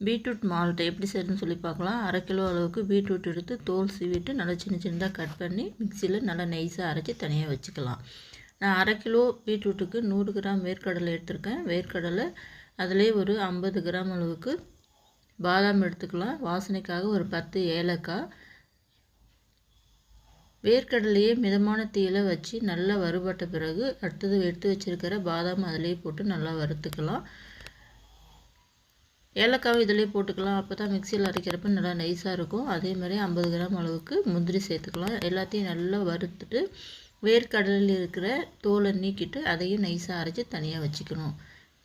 Beetroot malt எப்படி செய்யணும்னு சொல்லி பார்க்கலாம். 1/2 கிலோ அளவுக்கு பீட்ரூட் எடுத்து தோல் சீவிட்டு நல்லா சின்ன சின்னதாக கட் பண்ணி மிக்சியில் நல்லா நைஸாக அரைச்சி தனியாக வச்சுக்கலாம். நான் 1/2 கிலோ பீட்ரூட்டுக்கு 100 கிராம் வேர்க்கடலை எடுத்திருக்கேன். வேர்க்கடலை அதிலே ஒரு 50 கிராம் அளவுக்கு பாதாம் எடுத்துக்கலாம். வாசனைக்காக ஒரு 10 ஏலக்காய். வேர்க்கடலையே மிதமான தீயில் வச்சு நல்லா வறுபட்ட பிறகு அடுத்தது எடுத்து வச்சுருக்கிற பாதாம் அதிலே போட்டு நல்லா வறுத்துக்கலாம். ஏலக்காவும் இதிலே போட்டுக்கலாம். அப்போ தான் மிக்சியில் அரைக்கிறப்ப நல்லா நைஸாக இருக்கும். அதே மாதிரி 50 கிராம் அளவுக்கு முந்திரி சேர்த்துக்கலாம். எல்லாத்தையும் நல்லா வறுத்துட்டு வேர்க்கடலில் இருக்கிற தோலை நீக்கிட்டு அதையும் நைஸாக அரைச்சி தனியாக வச்சுக்கணும்.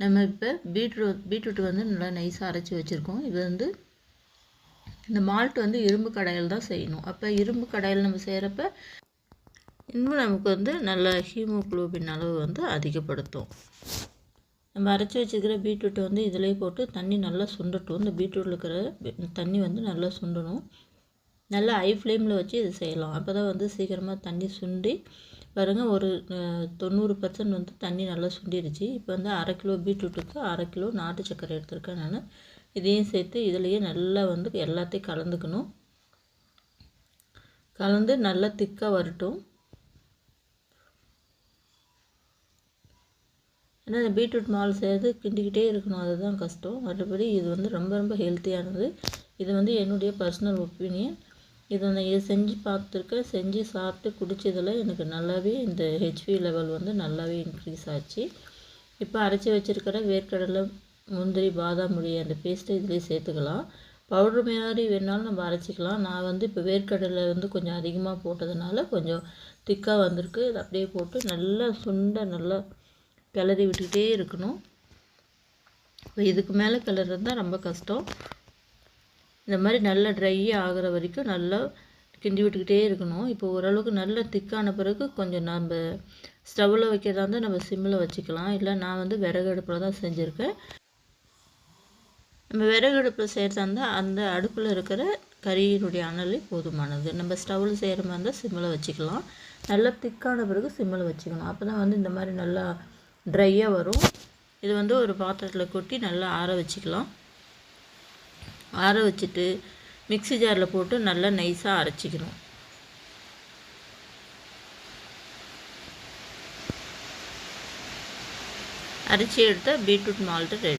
நம்ம இப்போ பீட்ரூட் வந்து நல்லா நைஸாக அரைச்சி வச்சுருக்கோம். இது வந்து இந்த மால்ட் வந்து இரும்பு கடாயில் தான் செய்யணும். அப்போ இரும்பு கடாயில் நம்ம செய்கிறப்ப இன்னும் நமக்கு வந்து நல்ல ஹீமோகுளோபின் அளவு வந்து அதிகப்படுத்தும். நம்ம அரைச்சி வச்சுக்கிற பீட்ரூட்டை வந்து இதிலே போட்டு தண்ணி நல்லா சுண்டட்டும். இந்த பீட்ரூட்டில் இருக்கிற தண்ணி வந்து நல்லா சுண்டணும். நல்லா ஹை ஃப்ளேமில் வச்சு இது செய்யலாம். அப்போ தான் வந்து சீக்கிரமாக தண்ணி சுண்டி பாருங்கள். ஒரு 90% வந்து தண்ணி நல்லா சுண்டிடுச்சு. இப்போ வந்து 1/2 கிலோ பீட்ரூட்டுக்கு 1/2 கிலோ நாட்டு சர்க்கரை எடுத்திருக்கேன் நான். இதையும் சேர்த்து இதிலையே நல்லா வந்து எல்லாத்தையும் கலந்துக்கணும். கலந்து நல்லா திக்காக வரட்டும். ஏன்னா இந்த பீட்ரூட் மால் செய்கிறது கிண்டிக்கிட்டே இருக்கணும், அதுதான் கஷ்டம். மற்றபடி இது வந்து ரொம்ப ரொம்ப ஹெல்த்தியானது. இது வந்து என்னுடைய பர்சனல் ஒப்பீனியன். இதை நான் செஞ்சு பார்த்துருக்கேன். செஞ்சு சாப்பிட்டு குடித்ததில் எனக்கு நல்லாவே இந்த ஹெச்பி லெவல் வந்து நல்லாவே இன்க்ரீஸ் ஆச்சு. இப்போ அரைச்சி வச்சுருக்கிற வேர்க்கடலை, முந்திரி, பாதாம் முடிய அந்த பேஸ்ட்டை இதிலே சேர்த்துக்கலாம். பவுட்ரு மாதிரி வேணாலும் நம்ம அரைச்சிக்கலாம். நான் வந்து இப்போ வேர்க்கடலை வந்து கொஞ்சம் அதிகமாக போட்டதுனால கொஞ்சம் திக்காக வந்திருக்கு. இதை அப்படியே போட்டு நல்லா நல்லா கிளறி விட்டுக்கிட்டே இருக்கணும். இப்போ இதுக்கு மேலே கிளறது தான் ரொம்ப கஷ்டம். இந்த மாதிரி நல்லா ட்ரை ஆகிற வரைக்கும் நல்லா கிண்டி விட்டுக்கிட்டே இருக்கணும். இப்போ ஓரளவுக்கு நல்லா திக்கான பிறகு கொஞ்சம் நம்ம ஸ்டவ்வில் வைக்கிறதா இருந்தால் நம்ம சிம்மில் வச்சுக்கலாம். இல்லை நான் வந்து விறகு அடுப்பில் தான் செஞ்சுருக்கேன். நம்ம விறகு அடுப்பில் செய்கிறதா இருந்தால் அந்த அடுப்பில் இருக்கிற கறியினுடைய அனலே போதுமானது. நம்ம ஸ்டவ்வில் செய்கிற மாதிரி இருந்தால் சிம்மில் வச்சுக்கலாம். நல்லா திக்கான பிறகு சிம்மில் வச்சுக்கணும். அப்போ தான் வந்து இந்த மாதிரி நல்லா ட்ரையாக வரும். இது வந்து ஒரு பாத்திரத்தில் கொட்டி நல்லா ஆற வச்சுக்கலாம். ஆற வச்சுட்டு மிக்ஸி ஜாரில் போட்டு நல்லா நைஸாக அரைச்சிக்கணும். அரைச்சி எடுத்தால் பீட்ரூட் மால்ட்டு ரெடி.